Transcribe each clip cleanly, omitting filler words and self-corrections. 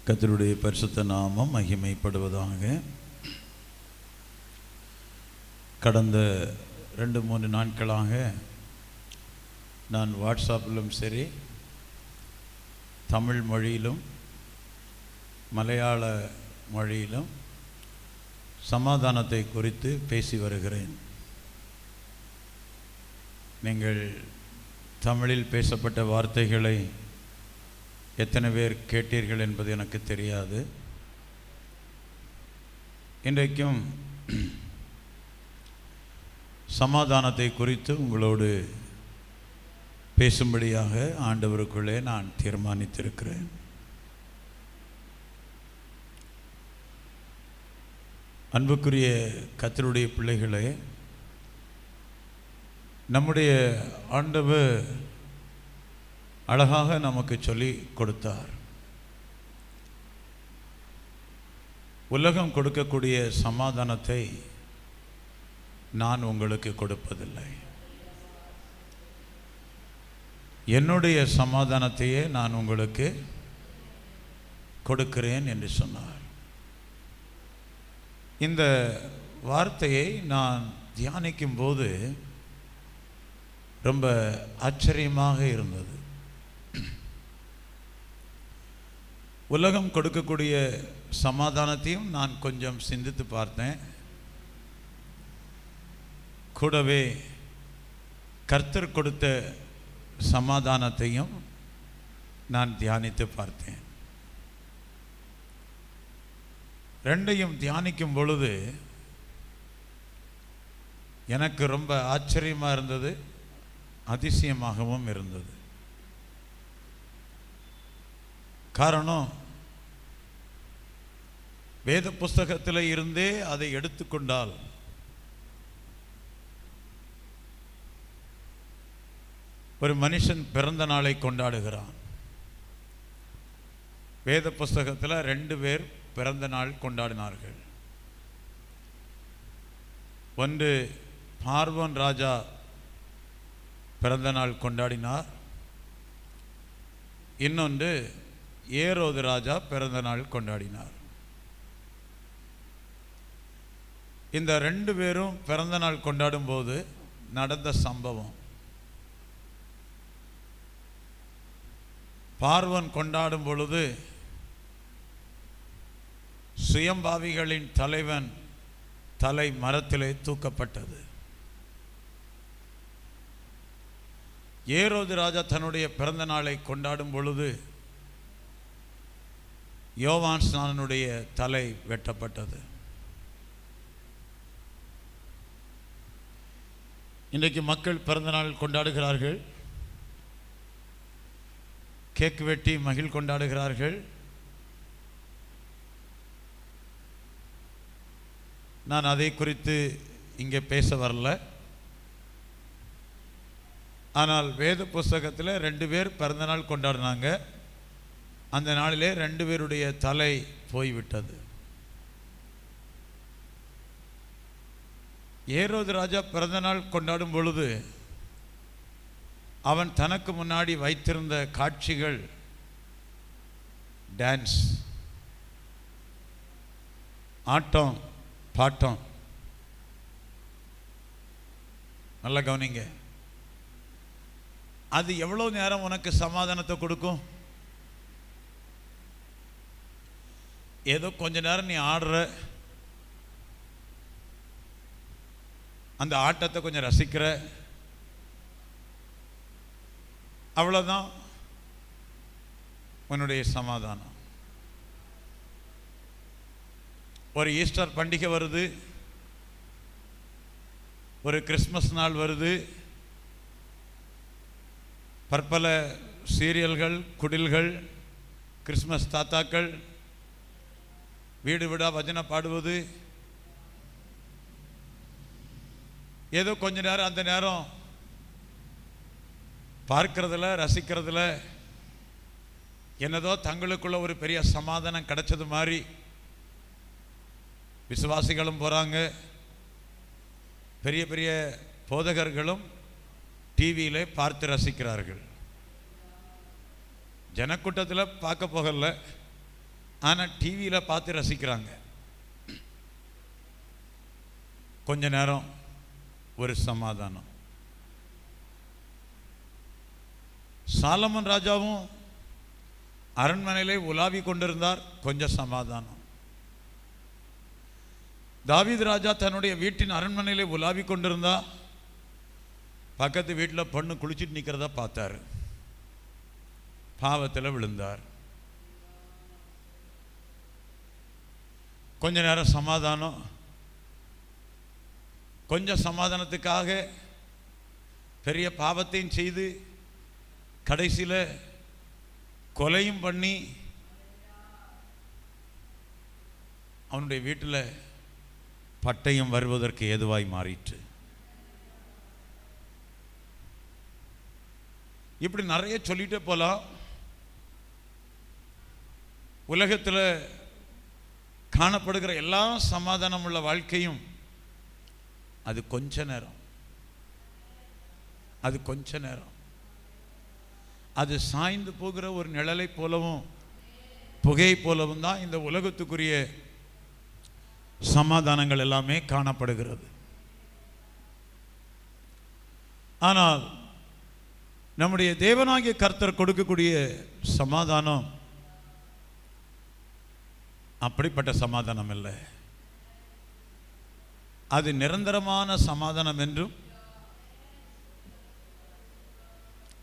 கர்த்தருடைய பரிசுத்த நாமம் மகிமைப்படுவதாக. கடந்த 2-3 நாட்களாக நான் வாட்ஸ்அப்பிலும் சரி, தமிழ் மொழியிலும் மலையாள மொழியிலும் சமாதானத்தை குறித்து பேசி வருகிறேன். நீங்கள் தமிழில் பேசப்பட்ட வார்த்தைகளை எத்தனை பேர் கேட்டீர்கள் என்பது எனக்கு தெரியாது. இன்றைக்கும் சமாதானத்தை குறித்து உங்களோடு பேசும்படியாக ஆண்டவருக்குள்ளே நான் தீர்மானித்திருக்கிறேன். அன்புக்குரிய கர்த்தருடைய பிள்ளைகளே, நம்முடைய ஆண்டவர் அழகாக நமக்கு சொல்லி கொடுத்தார். உலகம் கொடுக்கக்கூடிய சமாதானத்தை நான் உங்களுக்கு கொடுப்பதில்லை, என்னுடைய சமாதானத்தையே நான் உங்களுக்கு கொடுக்கிறேன் என்று சொன்னார். இந்த வார்த்தையை நான் தியானிக்கும் போது ரொம்ப ஆச்சரியமாக இருந்தது. உலகம் கொடுக்கக்கூடிய சமாதானத்தையும் நான் கொஞ்சம் சிந்தித்து பார்த்தேன். கூடவே கர்த்தர் கொடுத்த சமாதானத்தையும் நான் தியானித்து பார்த்தேன். ரெண்டையும் தியானிக்கும் பொழுது எனக்கு ரொம்ப ஆச்சரியமாக இருந்தது, அதிசயமாகவும் இருந்தது. காரணம், வேத புஸ்தகத்தில் இருந்தே அதை எடுத்துக்கொண்டால் ஒரு மனுஷன் பிறந்த நாளை கொண்டாடுகிறான். வேத புஸ்தகத்தில் 2 பேர் பிறந்த நாள் கொண்டாடினார்கள். ஒன்று பார்வோன் ராஜா பிறந்த நாள் கொண்டாடினார், இன்னொன்று ஏரோது ராஜா பிறந்த நாள் கொண்டாடினார். இந்த 2 பேரும் பிறந்த நாள் கொண்டாடும் போது நடந்த சம்பவம், பார்வோன் கொண்டாடும் பொழுது சுயம்பாவிகளின் தலைவன் தலை மரத்திலே தூக்கப்பட்டது. ஏரோது ராஜா தன்னுடைய பிறந்த நாளை கொண்டாடும் பொழுது யோவான் ஸ்நானனுடைய தலை வெட்டப்பட்டது. இன்றைக்கு மக்கள் பிறந்த நாள் கொண்டாடுகிறார்கள், கேக் வெட்டி மகிழ் கொண்டாடுகிறார்கள். நான் அதை குறித்து இங்கே பேச வரல. ஆனால் வேத புஸ்தகத்தில் 2 பேர் பிறந்த நாள் கொண்டாடினாங்க. அந்த நாளிலே 2 பேருடைய தலை போய்விட்டது. ஏரோது ராஜா பிறந்த நாள் கொண்டாடும் பொழுது அவன் தனக்கு முன்னாடி வைத்திருந்த காட்சிகள் டான்ஸ், ஆட்டம், பாட்டம். நல்லா கவனிங்க, அது எவ்வளவு நேரம் உனக்கு சமாதானத்தை கொடுக்கும்? ஏதோ கொஞ்ச நேரம் நீ ஆடுற, அந்த ஆட்டத்தை கொஞ்சம் ரசிக்கிற, அவ்வளோதான் உன்னுடைய சமாதானம். ஒரு ஈஸ்டர் பண்டிகை வருது, ஒரு கிறிஸ்மஸ் நாள் வருது, பற்பல சீரியல்கள், குடில்கள், கிறிஸ்மஸ் தாத்தாக்கள், வீடு வீடா வசன பாடுவது, ஏதோ கொஞ்ச நேரம் அந்த நேரம் பார்க்கறதுல ரசிக்கிறதுல என்னதோ தங்களுக்குள்ள ஒரு பெரிய சமாதானம் கிடைச்சது மாதிரி விசுவாசிகளும் போகிறாங்க, பெரிய பெரிய போதகர்களும் டிவியிலே பார்த்து ரசிக்கிறார்கள். ஜனக்கூட்டத்தில் பார்க்க போகல, ஆனால் டிவியில் பார்த்து ரசிக்கிறாங்க. கொஞ்ச நேரம் ஒரு சமாதானம். சாலமன் ராஜாவும் அரண்மனையிலே உலாவி கொண்டிருந்தார், கொஞ்சம் சமாதானம். தாவீது ராஜா தன்னுடைய வீட்டின் அரண்மனையிலே உலாவி கொண்டிருந்தா, பக்கத்து வீட்டில் பொண்ணு குளிச்சுட்டு நிற்கிறதா பார்த்தார், பாவத்தில் விழுந்தார். கொஞ்ச நேரம் சமாதானம். கொஞ்சம் சமாதானத்துக்காக பெரிய பாவத்தையும் செய்து கடைசியில் கொலையும் பண்ணி அவனுடைய வீட்டில் பட்டயம் வருவதற்கு ஏதுவாய் மாறிற்று. இப்படி நிறைய சொல்லிட்டே போலாம். உலகத்தில் காணப்படுகிற எல்லா சமாதானம் உள்ள வாழ்க்கையும் அது கொஞ்ச நேரம், அது கொஞ்ச நேரம். அது சாய்ந்து போகிற ஒரு நிழலை போலவும் புகை போலவும் தான் இந்த உலகத்துக்குரிய சமாதானங்கள் எல்லாமே காணப்படுகிறது. ஆனால் நம்முடைய தேவனாகிய கர்த்தர் கொடுக்கக்கூடிய சமாதானம் அப்படிப்பட்ட சமாதானம் இல்லை. அது நிரந்தரமான சமாதானம் என்றும்,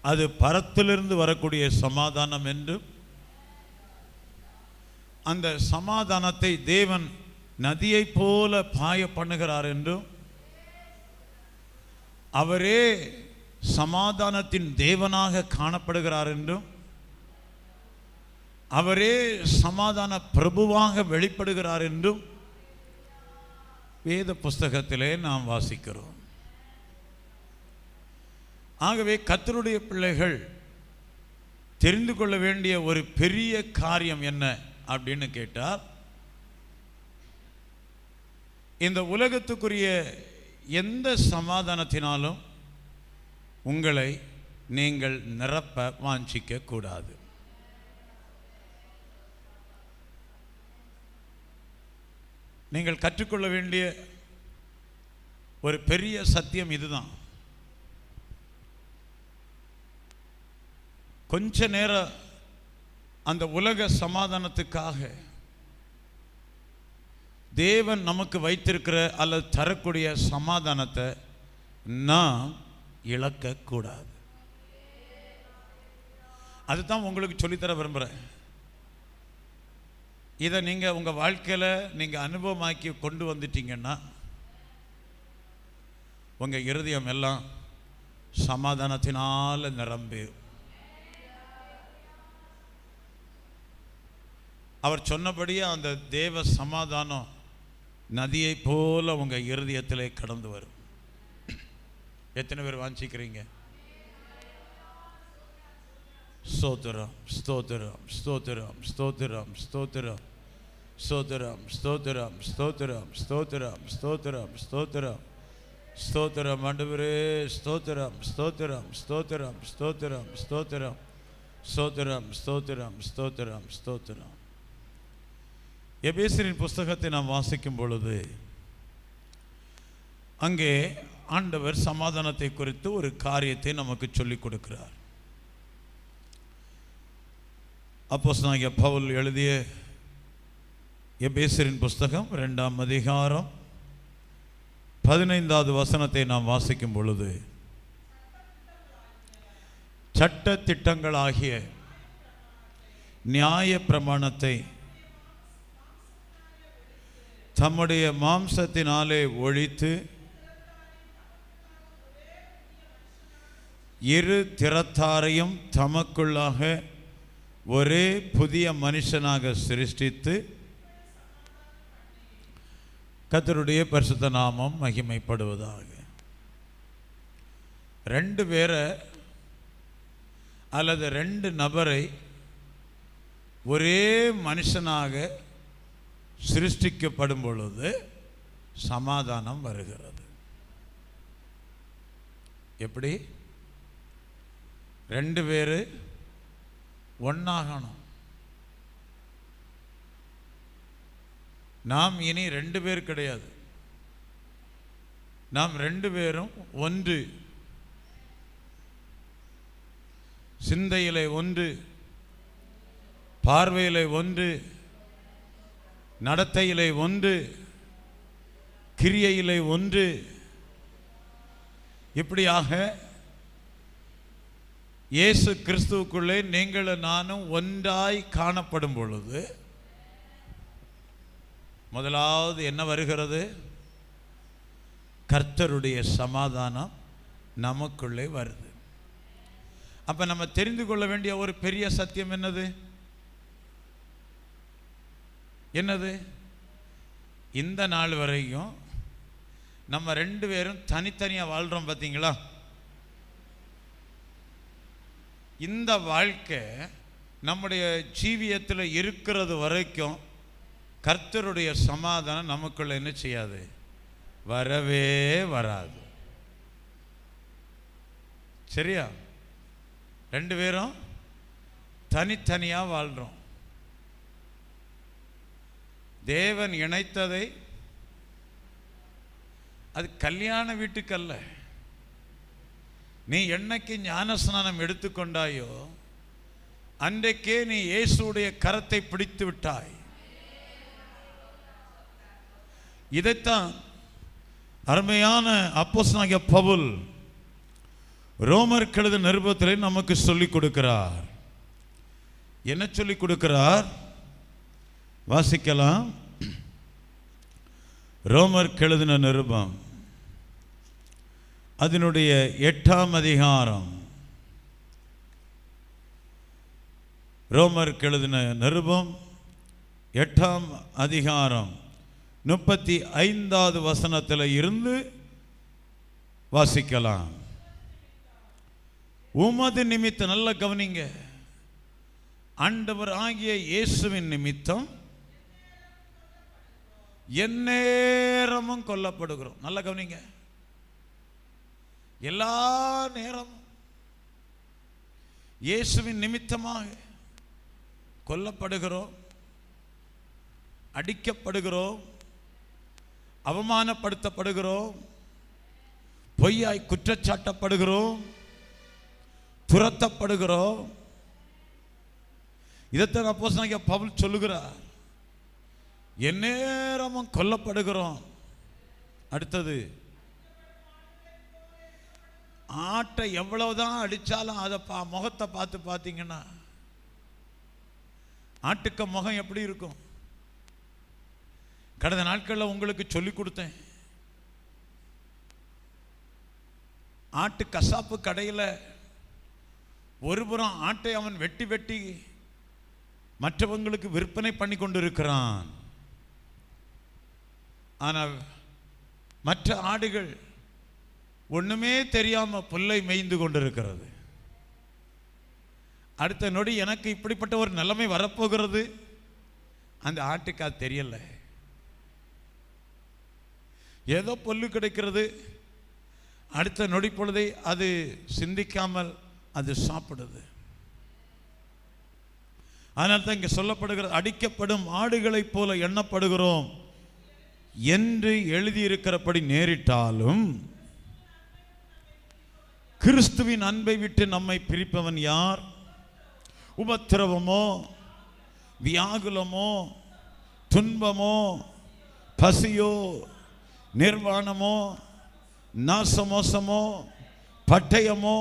அது பரத்திலிருந்து வரக்கூடிய சமாதானம் என்றும், அந்த சமாதானத்தை தேவன் நதியை போல பாய பண்ணுகிறார் என்றும், அவரே சமாதானத்தின் தேவனாக காணப்படுகிறார் என்றும், அவரே சமாதான பிரபுவாக வெளிப்படுகிறார் என்றும் வேத புஸ்தகத்திலே நாம் வாசிக்கிறோம். ஆகவே கர்த்தருடைய பிள்ளைகள் தெரிந்து கொள்ள வேண்டிய ஒரு பெரிய காரியம் என்ன அப்படின்னு கேட்டால், இந்த உலகத்துக்குரிய எந்த சமாதானத்தினாலும் உங்களை நீங்கள் நிரப்ப வாஞ்சிக்க கூடாது. நீங்கள் கற்றுக்கொள்ள வேண்டிய ஒரு பெரிய சத்தியம் இதுதான். கொஞ்ச நேரம் அந்த உலக சமாதானத்துக்காக தேவன் நமக்கு வைத்திருக்கிற அல்லது தரக்கூடிய சமாதானத்தை நாம் இழக்கக்கூடாது. அதுதான் உங்களுக்கு சொல்லித்தர விரும்புகிறேன். இதை நீங்கள் உங்கள் வாழ்க்கையில் நீங்கள் அனுபவமாக்கி கொண்டு வந்துட்டீங்கன்னா உங்கள் இருதயம் எல்லாம் சமாதானத்தினால் நிரம்பி, அவர் சொன்னபடியே அந்த தேவ சமாதானம் நதியை போல உங்கள் இருதயத்திலே கடந்து வரும். எத்தனை பேர் வாஞ்சிக்கிறீங்க? ஸ்தோத்திரம், ஸ்தோத்திரம், ஸ்தோத்திரம், ஸ்தோத்திரம், ஸ்தோத்திரம், ஸ்தோத்திரம், ஸ்தோத்திரம், ஸ்தோத்திரம், ஸ்தோத்திரம், ஸ்தோத்திரம், ஸ்தோத்திரம், ஸ்தோத்திரம் ஆண்டவரே, ஸ்தோத்திரம், ஸ்தோத்திரம், ஸ்தோத்திரம், ஸ்தோத்திரம், ஸ்தோத்திரம், ஸ்தோத்திரம், ஸ்தோத்திரம், ஸ்தோத்திரம், ஸ்தோத்திரம். எபேசியரின் புஸ்தகத்தை நாம் வாசிக்கும் பொழுது அங்கே ஆண்டவர் சமாதானத்தை குறித்து ஒரு காரியத்தை நமக்கு சொல்லிக் கொடுக்கிறார். அப்போஸ்தலனாகிய பவுல் எழுதிய எபேசியரின் புஸ்தகம் 2ஆம் அதிகாரம் 15வது வசனத்தை நாம் வாசிக்கும் பொழுது, சட்ட திட்டங்களாகிய நியாய பிரமாணத்தை தம்முடைய மாம்சத்தினாலே ஒழித்து இரு திறத்தாரையும் தமக்குள்ளாக ஒரே புதிய மனுஷனாக சிருஷ்டித்து, கர்த்தருடைய பரிசுத்த நாமம் மகிமைப்படுவதாக. ரெண்டு பேரை அல்லது ரெண்டு நபரை ஒரே மனுஷனாக சிருஷ்டிக்கப்படும் பொழுது சமாதானம் வருகிறது. எப்படி? ரெண்டு பேர் ஒன்றாகணும். நாம் இனி 2 பேர் கிடையாது. நாம் 2 பேரும் ஒன்று. சிந்தையிலே ஒன்று, பார்வையிலே ஒன்று, நடத்தையிலே ஒன்று, கிரியையிலே ஒன்று. இப்படியாக இயேசு கிறிஸ்துவுக்குள்ளே நீங்களும் நானும் ஒன்றாய் காணப்படும் பொழுது முதலாவது என்ன வருகிறது? கர்த்தருடைய சமாதானம் நமக்குள்ளே வருது. அப்ப நம்ம தெரிந்து கொள்ள வேண்டிய ஒரு பெரிய சத்தியம் என்னது? இந்த நாள் வரைக்கும் நம்ம 2 பேரும் தனித்தனியாக வாழ்கிறோம் பார்த்தீங்களா? இந்த வாழ்க்கை நம்முடைய ஜீவியத்தில் இருக்கிறது வரைக்கும் கர்த்தருடைய சமாதானம் நமக்குள்ள என்ன செய்யாது? வரவே வராது. சரியா? 2 பேரும் தனித்தனியாக வாழ்கிறோம். தேவன் இணைத்ததை, அது கல்யாண வீட்டுக்கல்ல. நீ என்னைக்கு ஞானஸ்நானம் எடுத்துக்கொண்டாயோ அன்றைக்கே நீ இயேசுடைய கரத்தை பிடித்து விட்டாய். இதைத்தான் அருமையான அப்போஸ்தலனாகிய பவுல் ரோமருக்கு எழுதின நிருபத்திலே நமக்கு சொல்லிக் கொடுக்கிறார். என்ன சொல்லிக் கொடுக்கிறார்? வாசிக்கலாம். ரோமருக்கு எழுதின நிருபம் அதனுடைய 8ஆம் அதிகாரம். ரோமருக்கு எழுதின நிருபம் 8ஆம் அதிகாரம் 35வது வசனத்தில் இருந்து வாசிக்கலாம். உமது நிமித்தம், நல்ல கவனிங்க, ஆண்டவர் ஆகிய இயேசுவின் நிமித்தம் எந்நேரமும் கொல்லப்படுகிறோம். நல்ல கவனிங்க, எல்லா நேரமும் இயேசுவின் நிமித்தமாக கொல்லப்படுகிறோம், அடிக்கப்படுகிறோம், அவமானப்படுத்தப்படுகிறோம், பொய்யாய் குற்றச்சாட்டப்படுகிறோம், துரத்தப்படுகிறோம். இதைத்தான் அப்போஸ்தலனாகிய பவுல் சொல்லுகிறார். எந்நேரமும் கொல்லப்படுகிறோம். அடுத்தது, ஆட்டை எவ்வளவுதான் அடித்தாலும் அதை முகத்தை பார்த்து பார்த்தீங்கன்னா ஆட்டுக்க முகம் எப்படி இருக்கும்? கடந்த நாட்களில் உங்களுக்கு சொல்லிக் கொடுத்தேன். ஆட்டு கசாப்பு கடையில் ஒருபுறம் ஆட்டை அவன் வெட்டி வெட்டி மற்றவங்களுக்கு விற்பனை பண்ணி கொண்டு இருக்கிறான். ஆனால் மற்ற ஆடுகள் ஒண்ணுமே தெரியாம புல்லை மேய்ந்து கொண்டிருக்கிறது. அடுத்த நொடி எனக்கு இப்படிப்பட்ட ஒரு நிலைமை வரப்போகிறது. அந்த ஆட்டுக்கு அது தெரியல. ஏதோ புல்லு கிடைக்கிறது, அடுத்த நொடி பொழுதை அது சிந்திக்காமல் அது சாப்பிடுது. அதனால் தான் இங்கே சொல்லப்படுகிறது, அடிக்கப்படும் ஆடுகளைப் போல எண்ணப்படுகிறோம் என்று எழுதியிருக்கிறபடி நேரிட்டாலும் கிறிஸ்துவின் அன்பை விட்டு நம்மை பிரிப்பவன் யார்? உபத்திரவமோ, வியாகுலமோ, துன்பமோ, பசியோ, நிர்வாணமோ, நாசமோசமோ, பட்டயமோ,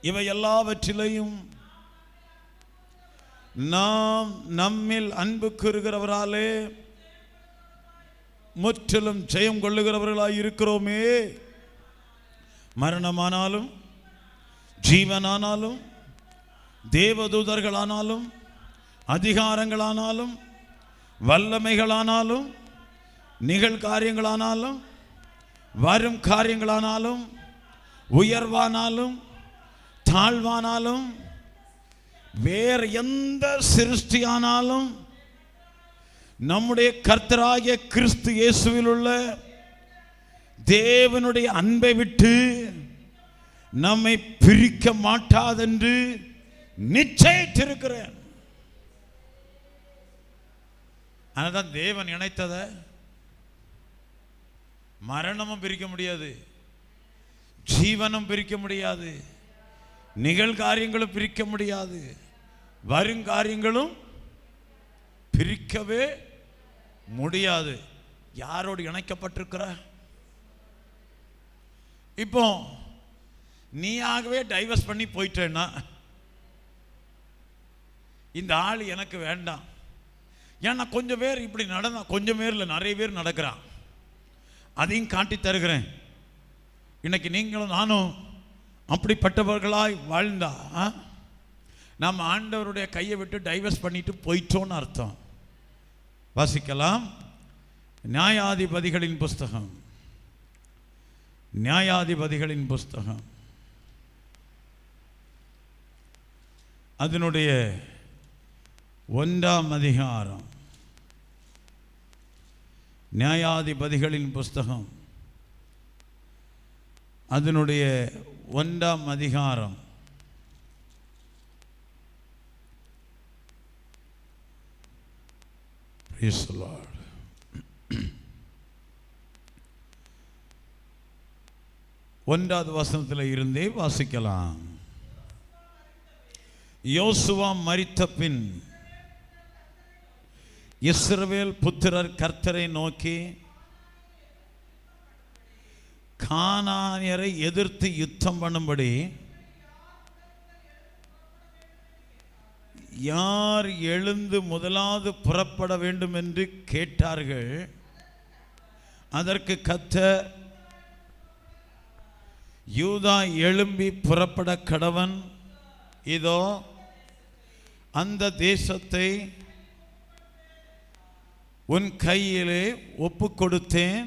இவை எல்லாவற்றிலையும் நாம் நம்மில் அன்பு கூறுகிறவராலே முற்றிலும் ஜெயம் கொள்ளுகிறவர்களாய் இருக்கிறோமே. மரணமானாலும், ஜீவனானாலும், தேவதூதர்களானாலும், அதிகாரங்களானாலும், வல்லமைகளானாலும், நிகழ்காரியங்களானாலும், வரும் காரியங்களானாலும், உயர்வானாலும், தாழ்வானாலும், வேறு எந்த சிருஷ்டியானாலும் நம்முடைய கர்த்தராகிய கிறிஸ்து இயேசுவில் உள்ள தேவனுடைய அன்பை விட்டு நம்மை பிரிக்க மாட்டாதென்று நிச்சயித்திருக்கிறேன். அதனால்தான் தேவன் இணைத்ததை மரணமும் பிரிக்க முடியாது, ஜீவனும் பிரிக்க முடியாது, நிகழ்காரியங்களும் பிரிக்க முடியாது, வருங்காரியங்களும் பிரிக்கவே முடியாது. யாரோடு இணைக்கப்பட்டிருக்கிற? இப்போ நீயாகவே டைவர்ஸ் பண்ணி போயிட்டேன்னா, இந்த ஆள் எனக்கு வேண்டாம், ஏன்னா கொஞ்சம் பேர் இப்படி நடந்தா, கொஞ்சம் பேரில் நிறைய பேர் நடக்கிறான், அதையும் காட்டி தருகிறேன். இன்னைக்கு நீங்களும் நானும் அப்படிப்பட்டவர்களாய் வாழ்ந்தா நம்ம ஆண்டவருடைய கையை விட்டு டைவர்ஸ் பண்ணிட்டு போயிட்டோன்னு அர்த்தம். வாசிக்கலாம். நியாயாதிபதிகளின் புஸ்தகம், நியாயாதிபதிகளின் புஸ்தகம், அதனுடைய 1ஆம் அதிகாரம். நியாயாதிபதிகளின் புஸ்தகம் அதனுடைய 1ஆம் அதிகாரம். Praise the Lord. 1வது வசனத்தில் இருந்தே வாசிக்கலாம். யோசுவா மரித்த பின் இஸ்ரவேல் புத்திரர் கர்த்தரை நோக்கி கானானியரை எதிர்த்து யுத்தம் பண்ணும்படி யார் எழுந்து முதலாவது புறப்பட வேண்டும் என்று கேட்டார்கள். அதற்கு கர்த்தர், யூதா எழும்பி புறப்பட கடவன், இதோ அந்த தேசத்தை உன் கையிலே ஒப்பு கொடுத்தேன்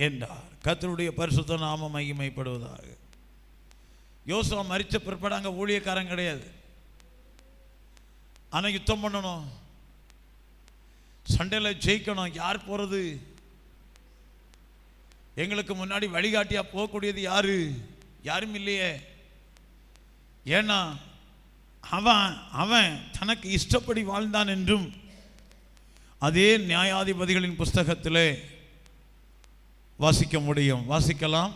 என்றார். கர்த்தருடைய பரிசுத்த நாமம் மகிமைப்படுவதாக. யோசுவா மரிச்ச பிற்பாடு அங்கே ஊழியக்காரன் கிடையாது. ஆனால் யுத்தம் பண்ணணும், சண்டையில் ஜெயிக்கணும். யார் போகிறது? எங்களுக்கு முன்னாடி வழிகாட்டியா போகக்கூடியது யாரு? யாரும் இல்லையே. ஏன்னா அவன் தனக்கு இஷ்டப்படி வாழ்ந்தான் என்றும் அதே நியாயாதிபதிகளின் புஸ்தகத்திலே வாசிக்க முடியும். வாசிக்கலாம்.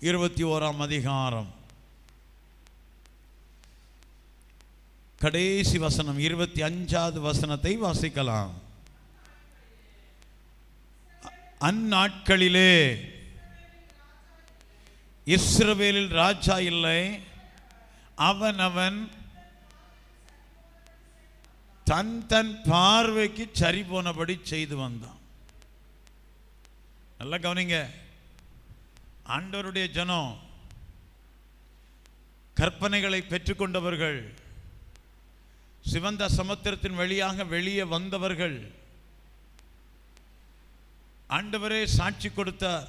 21ஆம் அதிகாரம் கடைசி வசனம், 25வது வசனத்தை வாசிக்கலாம். அந்நாட்களிலே இஸ்ரவேலில் ராஜா இல்லை, அவன் தன் தன் பார்வைக்கு சரி போனபடி செய்து வந்தான். நல்லா கவனிங்க. ஆண்டவருடைய ஜனம், கற்பனைகளை பெற்றுக்கொண்டவர்கள், சிவந்த சமுத்திரத்தின் வழியாக வெளியே வந்தவர்கள், ஆண்டவரே சாட்சி கொடுத்தார்.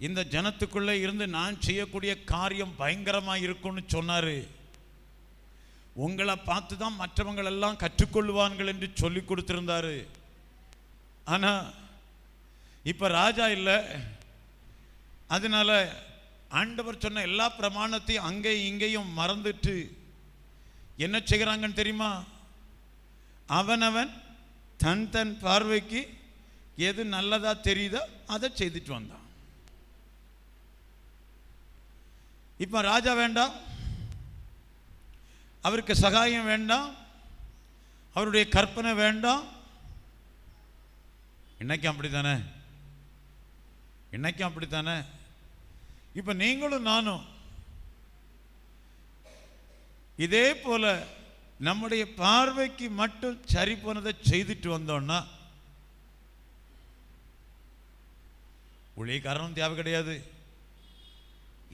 இந்த ஜனத்துக்குள்ளே இருந்து நான் செய்யக்கூடிய காரியம் பயங்கரமாக இருக்கும்னு சொன்னார். உங்களை பார்த்து தான் மற்றவங்கள் எல்லாம் கற்றுக்கொள்வார்கள் என்று சொல்லி கொடுத்திருந்தாரு. ஆனால் இப்போ ராஜா இல்லை. அதனால ஆண்டவர் சொன்ன எல்லா பிரமாணத்தையும் அங்கேயும் இங்கேயும் மறந்துட்டு என்ன செய்கிறாங்கன்னு தெரியுமா? அவனவன் தன் தன் பார்வைக்கு எது நல்லதா தெரியுதோ அதை செய்துட்டு வந்தான். இப்போ ராஜா வேண்டாம், அவருக்கு சகாயம் வேண்டாம், அவருடைய கற்பனை வேண்டாம். இன்னைக்கும் அப்படித்தானே? இன்னைக்கும் அப்படித்தானே? இப்போ நீங்களும் நானும் இதே போல நம்முடைய பார்வைக்கு மட்டும் சரி போனதை செய்துட்டு வந்தோம்னா ஊழியக்காரனும் தேவை கிடையாது,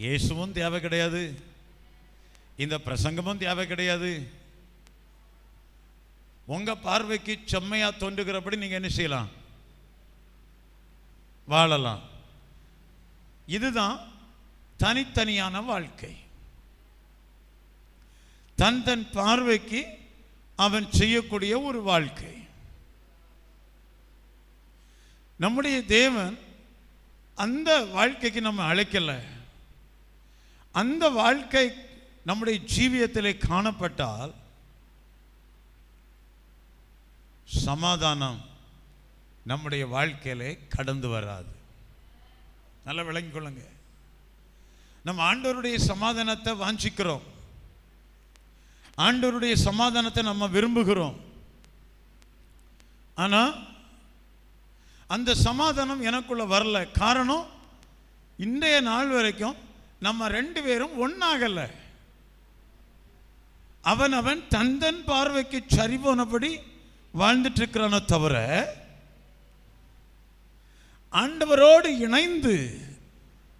இயேசுவும் தேவை கிடையாது, இந்த பிரசங்கமும் தேவை கிடையாது. உங்க பார்வைக்கு செம்மையா தோன்றுகிறபடி நீங்க என்ன செய்யலாம்? வாழலாம். இதுதான் தனித்தனியான வாழ்க்கை. தன் தன் பார்வைக்கு அவன் செய்யக்கூடிய ஒரு வாழ்க்கை. நம்முடைய தேவன் அந்த வாழ்க்கைக்கு நம்ம அழைக்கல. அந்த வாழ்க்கை நம்முடைய ஜீவியத்திலே காணப்பட்டால் சமாதானம், நம்முடைய வாழ்க்கையிலே கடந்து வராது. நல்லா விளங்கிக் கொள்ளுங்க. நம்ம ஆண்டவருடைய சமாதானத்தை வாஞ்சிக்கிறோம், ஆண்டவருடைய சமாதானத்தை நம்ம விரும்புகிறோம். ஆனால் அந்த சமாதானம் எனக்குள்ள வரல. காரணம், இன்றைய நாள் வரைக்கும் நம்ம ரெண்டு பேரும் ஒன்றாகல. அவன் தன் பார்வைக்கு சரி போனபடி வாழ்ந்துட்டு இருக்கிறானோ தவிர ஆண்டவரோடு இணைந்து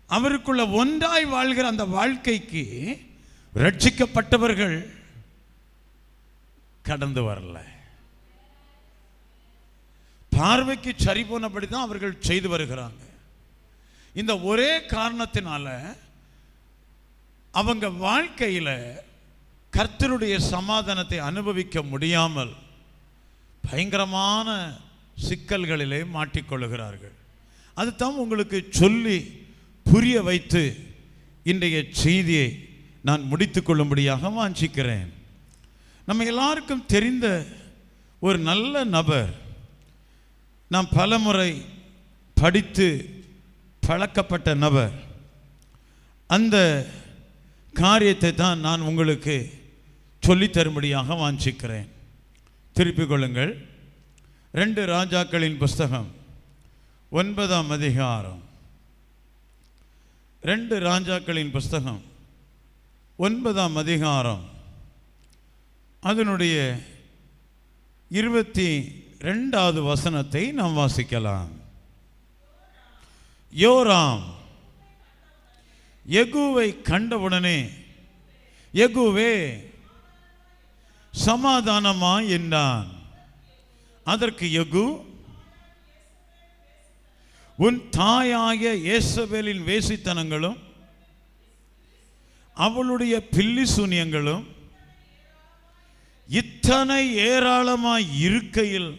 அவருக்குள்ள ஒன்றாய் வாழ்கிற அந்த வாழ்க்கைக்கு ரட்சிக்கப்பட்டவர்கள் கடந்து வரல. பார்வைக்கு சரி போனபடி தான் அவர்கள் செய்து வருகிறாங்க. இந்த ஒரே காரணத்தினால அவங்க வாழ்க்கையில் கர்த்தருடைய சமாதானத்தை அனுபவிக்க முடியாமல் பயங்கரமான சிக்கல்களிலே மாட்டிக்கொள்ளுகிறார்கள். அதுதான் உங்களுக்கு சொல்லி புரிய வைத்து இன்றைய செய்தியை நான் முடித்துக்கொள்ளும்படியாக வாஞ்சிக்கிறேன். நம்ம எல்லாருக்கும் தெரிந்த ஒரு நல்ல நபர், நாம் பலமுறை படித்து பழக்கப்பட்ட நபர். அந்த காரியத்தை தான் நான் உங்களுக்கு சொல்லித்தரும்படியாக வாஞ்சிக்கிறேன். திருப்பிக் கொள்ளுங்கள். 2 ராஜாக்களின் புஸ்தகம் 9ஆம் அதிகாரம். 2 ராஜாக்களின் புஸ்தகம் 9ஆம் அதிகாரம் அதனுடைய 22வது வசனத்தை நாம் வாசிக்கலாம். யோராம் யெகூவை கண்டவுடனே, யெகூவே சமாதானமா என்றான். அதற்கு யெகூ, உன் தாயாகிய யேசபேலின் வேசித்தனங்களும் அவளுடைய பில்லி சூனியங்களும் இத்தனை ஏராளமாய் இருக்கையில்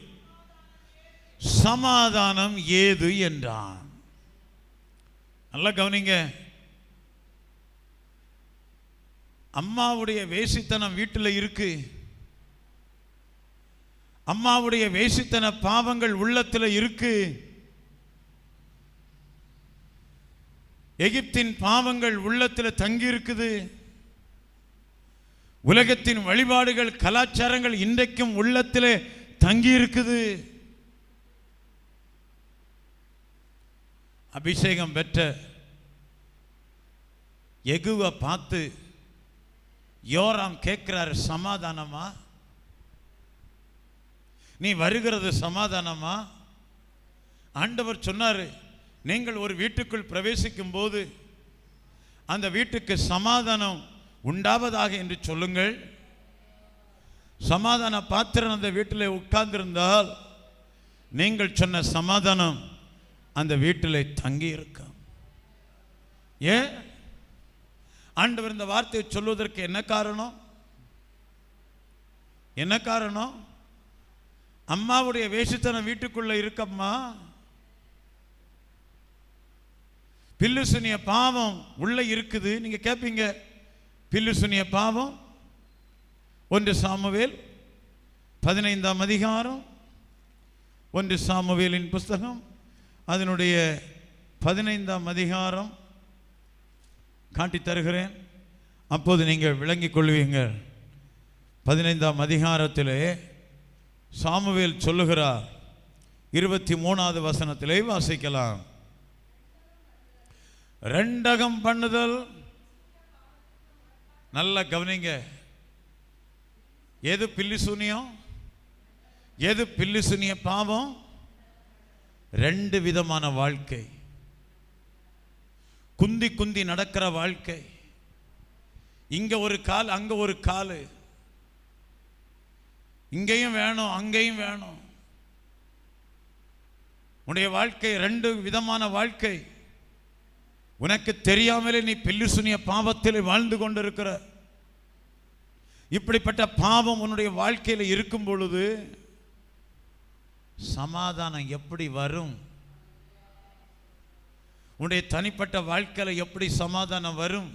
சமாதானம் ஏது என்றான். நல்லா கவனிங்க. அம்மாவுடைய வேசித்தனம் வீட்டில் இருக்கு. அம்மாவுடைய வேசித்தன பாவங்கள் உள்ளத்தில் இருக்கு. எகிப்தின் பாவங்கள் உள்ளத்தில் தங்கி இருக்குது. உலகத்தின் வழிபாடுகள், கலாச்சாரங்கள் இன்றைக்கும் உள்ளத்தில் தங்கி இருக்குது. அபிஷேகம் பெற்ற யெகூவை பார்த்து யோராம் கேட்கிறார், சமாதானமா? நீ வருகிறது சமாதானமா? ஆண்டவர் சொன்னார், நீங்கள் ஒரு வீட்டுக்குள் பிரவேசிக்கும் போது அந்த வீட்டுக்கு சமாதானம் உண்டாவதாக என்று சொல்லுங்கள். சமாதான பாத்திரம் அந்த வீட்டில் உட்கார்ந்திருந்தால் நீங்கள் சொன்ன சமாதானம் அந்த வீட்டில் தங்கி இருக்கும். ஏன் ஆண்டவர் இந்த வார்த்தையை சொல்வதற்கு என்ன காரணம்? என்ன காரணம்? அம்மாவுடைய வேசித்தனம் வீட்டுக்குள்ள இருக்கம்மா. பில்லு சுனிய பாவம் உள்ள இருக்குது. நீங்க கேட்பீங்க, பில்லு சுனிய பாவம் 1 சாமுவேல் 15ஆம் அதிகாரம், 1 சாமுவேலின் புஸ்தகம் அதனுடைய 15ஆம் அதிகாரம் காட்டி தருகிறேன். அப்போது நீங்கள் விளங்கிக் கொள்வீங்கள். 15ஆம் அதிகாரத்திலே சாமுவேல் சொல்லுகிறார். 23வது வசனத்திலே வாசிக்கலாம். ரெண்டகம் பண்ணுதல். நல்ல கவனிங்க. எது பில்லி சூனியம், எது பில்லி சூனிய பாவம்? 2 விதமான வாழ்க்கை. குந்தி குந்தி நடக்கிற வாழ்க்கை. இங்க ஒரு கால், அங்க ஒரு கால். இங்கேயும் வேணும், அங்கேயும் வேணும். உன்னுடைய வாழ்க்கை 2 விதமான வாழ்க்கை. உனக்கு தெரியாமலே நீ பில்லி சூனிய பாவத்தில் வாழ்ந்து கொண்டிருக்கிற. இப்படிப்பட்ட பாவம் உன்னுடைய வாழ்க்கையில் இருக்கும் பொழுது சமாதானம் எப்படி வரும்? உன்னுடைய தனிப்பட்ட வாழ்க்கையில் எப்படி சமாதானம் வரும்?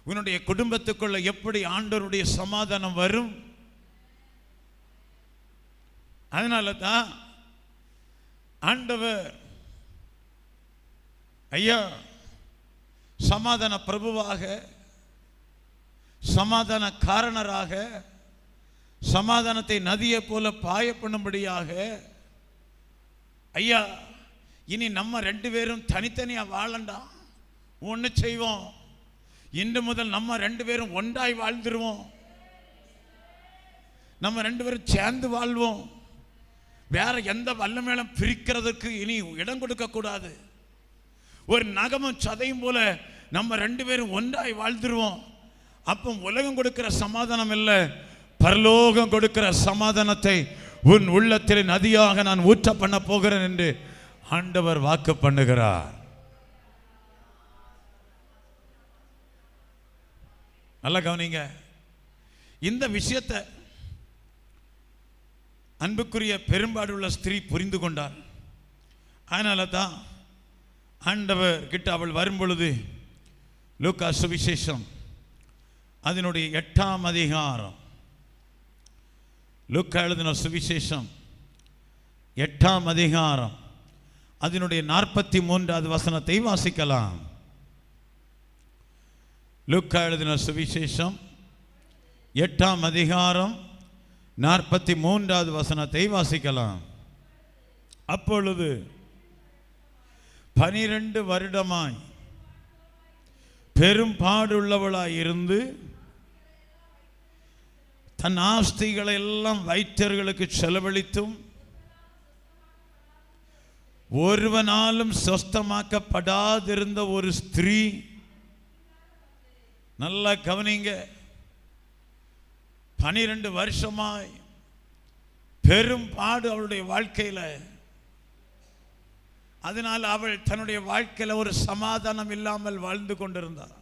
உன்னுடைய குடும்பத்துக்குள்ள எப்படி ஆண்டவருடைய சமாதானம் வரும்? அதனால தான் ஆண்டவர் ஐயா சமாதான பிரபுவாக, சமாதான காரணராக, சமாதானத்தை நதியை போல பாய பண்ணும்படியாக, ஐயா இனி நம்ம 2 பேரும் தனித்தனியா வாழண்டாம், ஒன்று செய்வோம். இன்று முதல் நம்ம 2 பேரும் ஒன்றாய் வாழ்ந்துருவோம். நம்ம 2 பேரும் சேர்ந்து வாழ்வோம். வேற எந்த வல்லமையிலும் பிரிக்கிறதுக்கு இனி இடம் கொடுக்க கூடாது. ஒரு நகமும் சதையும் போல நம்ம 2 பேரும் ஒன்றாய் வாழ்ந்துருவோம். அப்போ உலகம் கொடுக்கிற சமாதானம் இல்லை, பரலோகம் கொடுக்கிற சமாதானத்தை உன் உள்ளத்தில் நதியாக நான் ஊற்ற பண்ண போகிறேன் என்று ஆண்டவர் வாக்கு பண்ணுகிறார். நல்லா கவனிங்க. இந்த விஷயத்தை அன்புக்குரிய பெரும்பாடுள்ள ஸ்திரீ புரிந்து கொண்டாள். அதனால தான் ஆண்டவர் கிட்ட அவள் வரும்பொழுது லூக்கா சுவிசேஷம் அதனுடைய 8ஆம் அதிகாரம், லூக்கா எழுதின சுவிசேஷம் 8ஆம் அதிகாரம் அதனுடைய 43வது வசனத்தை வாசிக்கலாம். லூக்கா எழுதின சுவிசேஷம் 8ஆம் அதிகாரம் 43வது வசனத்தை வாசிக்கலாம். அப்பொழுது 12 வருடமாய் பெரும்பாடுள்ளவளாய் இருந்து தன் ஆஸ்திகளை எல்லாம் வைத்தியர்களுக்கு செலவழித்தும் ஒருவனாலும் சொஸ்தமாக்கப்படாதிருந்த ஒரு ஸ்திரீ. நல்லா கவனிங்க. 12 வருஷமாய் பெரும்பாடு அவளுடைய வாழ்க்கையில். அதனால் அவள் தன்னுடைய வாழ்க்கையில் ஒரு சமாதானம் இல்லாமல் வாழ்ந்து கொண்டிருந்தார்.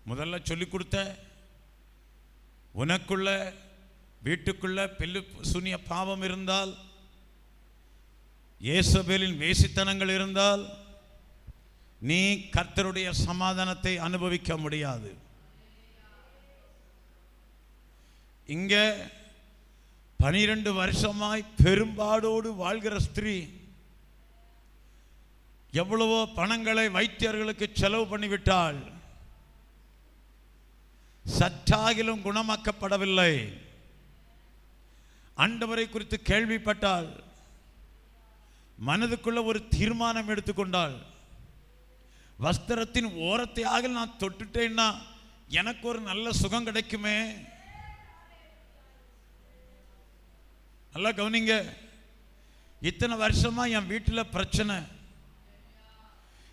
முதல்ல சொல்லிக் கொடுத்த, உனக்குள்ள வீட்டுக்குள்ள பில்லு சூனிய பாவம் இருந்தால், இயேசபேலின் வேசித்தனங்கள் இருந்தால், நீ கர்த்தருடைய சமாதானத்தை அனுபவிக்க முடியாது. இங்க 12 வருஷமாய் பெரும்பாடோடு வாழ்கிற ஸ்திரீ எவ்வளவோ பணங்களை வைத்தியர்களுக்கு செலவு பண்ணிவிட்டாள். சற்றாகிலும் குணமாக்கப்படவில்லை. ஆண்டவரை குறித்து கேள்விப்பட்டாள். மனதுக்குள்ள ஒரு தீர்மானம் எடுத்துக்கொண்டாள். வஸ்திரத்தின் ஓரத்தை ஆகில் நான் தொட்டுட்டேன்னா எனக்கு ஒரு நல்ல சுகம் கிடைக்குமே. நல்லா கவனிங்க. இத்தனை வருஷமா என் வீட்டில் பிரச்சனை,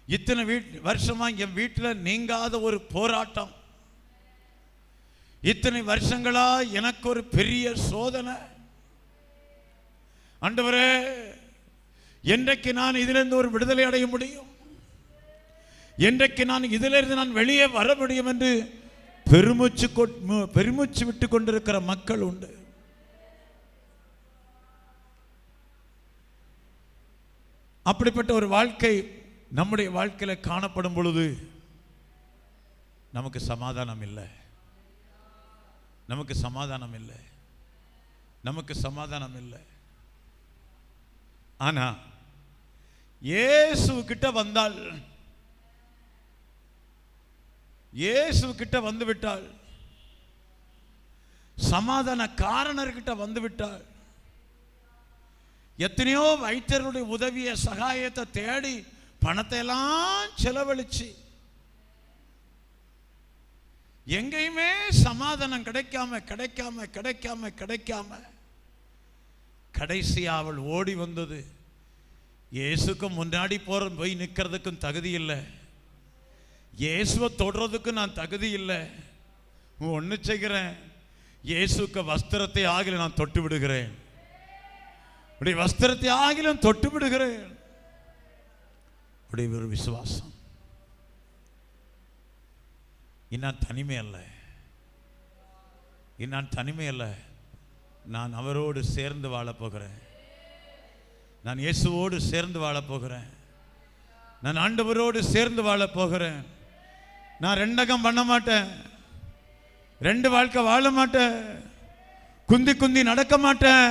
இத்தனை வருஷமா என் வீட்டில் நீங்காத ஒரு போராட்டம், இத்தனை வருஷங்களா எனக்கு ஒரு பெரிய சோதனை. ஆண்டவரே, என்றைக்கு நான் இதிலிருந்து ஒரு விடுதலை அடைய முடியும், என்றைக்கு நான் இதிலிருந்து நான் வெளியே வர முடியும் என்று பெருமூச்சு விட்டு கொண்டிருக்கிற மக்கள் உண்டு. அப்படிப்பட்ட ஒரு வாழ்க்கை நம்முடைய வாழ்க்கையில் காணப்படும் பொழுது நமக்கு சமாதானம் இல்லை, நமக்கு சமாதானம் இல்லை, நமக்கு சமாதானம் இல்லை. ஆனா இயேசு கிட்ட வந்தால், இயேசு கிட்ட வந்து விட்டாள், சமாதான காரணர்கிட்ட வந்து விட்டாள். எத்தனையோ வைத்தியர்களுடைய உதவிய சகாயத்தை தேடி பணத்தை எல்லாம் செலவழிச்சு எங்கேயுமே சமாதானம் கிடைக்காம கிடைக்காம கிடைக்காம கிடைக்காம கடைசியா அவள் ஓடி வந்தது. இயேசுக்கு முன்னாடி போய் நிற்கிறதுக்கும் தகுதி இல்லை, இயேசுவை தொடுறதுக்கு நான் தகுதி இல்லை. ஒன்று செய்கிறேன், இயேசுக்கு வஸ்திரத்தை ஆகில நான் தொட்டு விடுகிறேன், அப்படி வஸ்திரத்தை ஆகிலும் தொட்டு விடுகிறேன். அப்படி ஒரு விசுவாசம். நான் தனிமை அல்ல, நான் தனிமை அல்ல, நான் அவரோடு சேர்ந்து வாழப் போகிறேன், நான் இயேசுவோடு சேர்ந்து வாழப் போகிறேன், நான் ஆண்டவரோடு சேர்ந்து வாழப் போகிறேன். நான் ரெண்டகம் பண்ண மாட்டேன், 2 வாழ்க்கை வாழ மாட்டேன், குந்தி குந்தி நடக்க மாட்டேன்.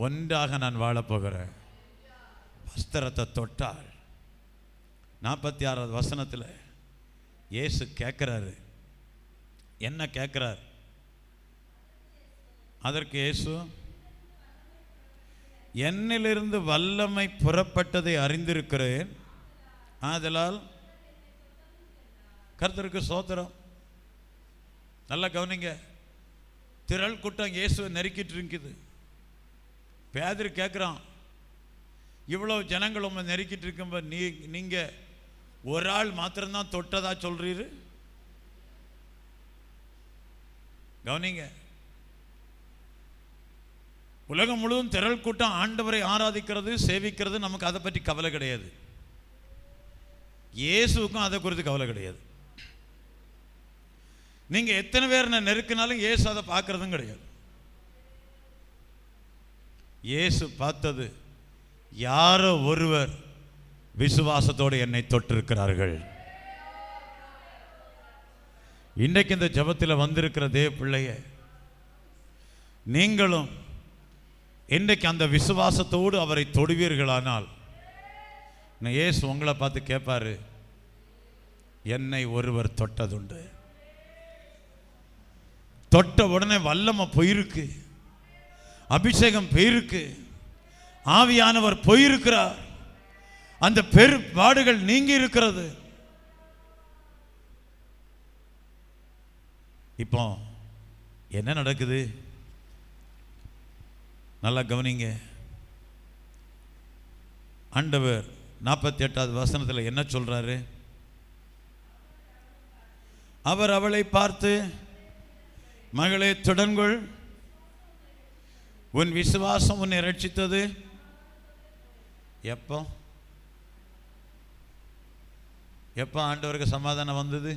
ஒன்றாக நான் வாழப்போகிறேன். வஸ்திரத்தை தொட்டால் 46வது வசனத்தில் இயேசு கேட்குறாரு. என்ன கேட்குறார்? அதற்கு இயேசு, என்னிலிருந்து வல்லமை புறப்பட்டதை அறிந்திருக்கிறேன், ஆதலால் கர்த்தருக்கு ஸ்தோத்திரம். நல்லா கவனிங்க. திரள் கூட்டம் இயேசுவை நெருக்கிட்டு இருக்குது. பேதுரு கேட்குறான், இவ்வளவு ஜனங்கள் உங்களை நெருக்கிட்டு இருக்கும்போது நீங்கள் ஒரு ஆள் மாத்திரம்தான் தொட்டதா சொல்றீரு? கவனிங்க. உலகம் முழுவதும் திரள் கூட்டம் ஆண்டவரை ஆராதிக்கிறது, சேவிக்கிறது, நமக்கு அதை பற்றி கவலை கிடையாது. இயேசுக்கும் அதை குறித்து கவலை கிடையாது. நீங்க எத்தனை பேர் நெருக்கினாலும் இயேசு அதை பார்க்கறதும் கிடையாது. இயேசு பார்த்தது, யாரோ ஒருவர் விசுவாசத்தோடு என்னை தொட்டிருக்கிறார்கள். இன்றைக்கு இந்த ஜெபத்தில் வந்திருக்கிற தேவ பிள்ளைய, நீங்களும் இன்றைக்கு அந்த விசுவாசத்தோடு அவரை தொடுவீர்களானால், இயேசு உங்களை பார்த்து கேட்பாரு, என்னை ஒருவர் தொட்டதுண்டு. தொட்ட உடனே வல்லமை போயிருக்கு, அபிஷேகம் போயிருக்கு, ஆவியானவர் போயிருக்கிறார், அந்த பெரும்பாடுகள் நீங்கி இருக்கிறது. இப்போ என்ன நடக்குது? நல்லா கவனிங்க. ஆண்டவர் 48வது வசனத்தில் என்ன சொல்றாரு? அவர் அவளை பார்த்து, மகளே தொடர்கொள், உன் விசுவாசம் உன்னை ரட்சித்தது. எப்போ எப்போ ஆண்டவருக்கு சமாதானம் வந்தது?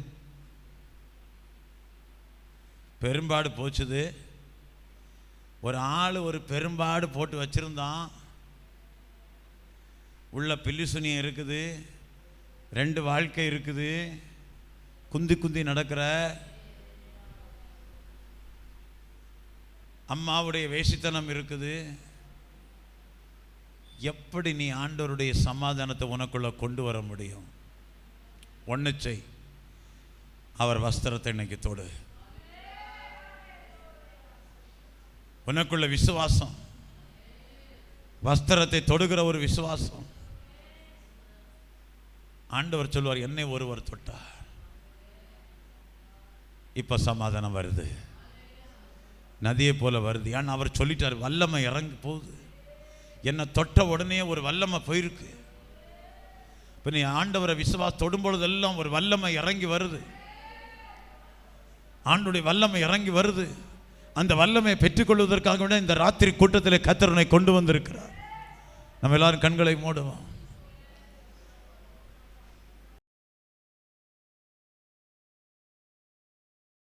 பெரும்பாடு போச்சுது. ஒரு ஆள் ஒரு பெரும்பாடு போட்டு வச்சிருந்தான், உள்ள பில்லிசுனியம் இருக்குது, 2 வாழ்க்கை இருக்குது, குந்தி குந்தி நடக்கிற, அம்மாவுடைய வேசித்தனம் இருக்குது. எப்படி நீ ஆண்டவருடைய சமாதானத்தை உனக்குள்ள கொண்டு வர முடியும்? ஒன்று செய், அவர் வஸ்திரத்தை இன்னைக்கு தொடு. உனக்குள்ள விசுவாசம், வஸ்திரத்தை தொடுகிற ஒரு விசுவாசம். ஆண்டவர் சொல்வார், என்னை ஒருவர் தொட்டார், இப்ப சமாதானம் வருது, நதியை போல வருது. ஏன்னா அவர் சொல்லிட்டார், வல்லமை இறங்கி போகுது. என்னை தொட்ட உடனே ஒரு வல்லமை போயிருக்கு. இப்போ நீ ஆண்டவரை விசுவாசம் தொடும்பொழுதெல்லாம் ஒரு வல்லமை இறங்கி வருது. ஆண்டுடைய வல்லமை இறங்கி வருது. அந்த வல்லமையை பெற்றுக்கொள்வதற்காக இந்த ராத்திரி கூட்டத்தில் கர்த்தர் உன்னை கொண்டு வந்திருக்கிறார். நம்ம எல்லாரும் கண்களை மூடுவோம்.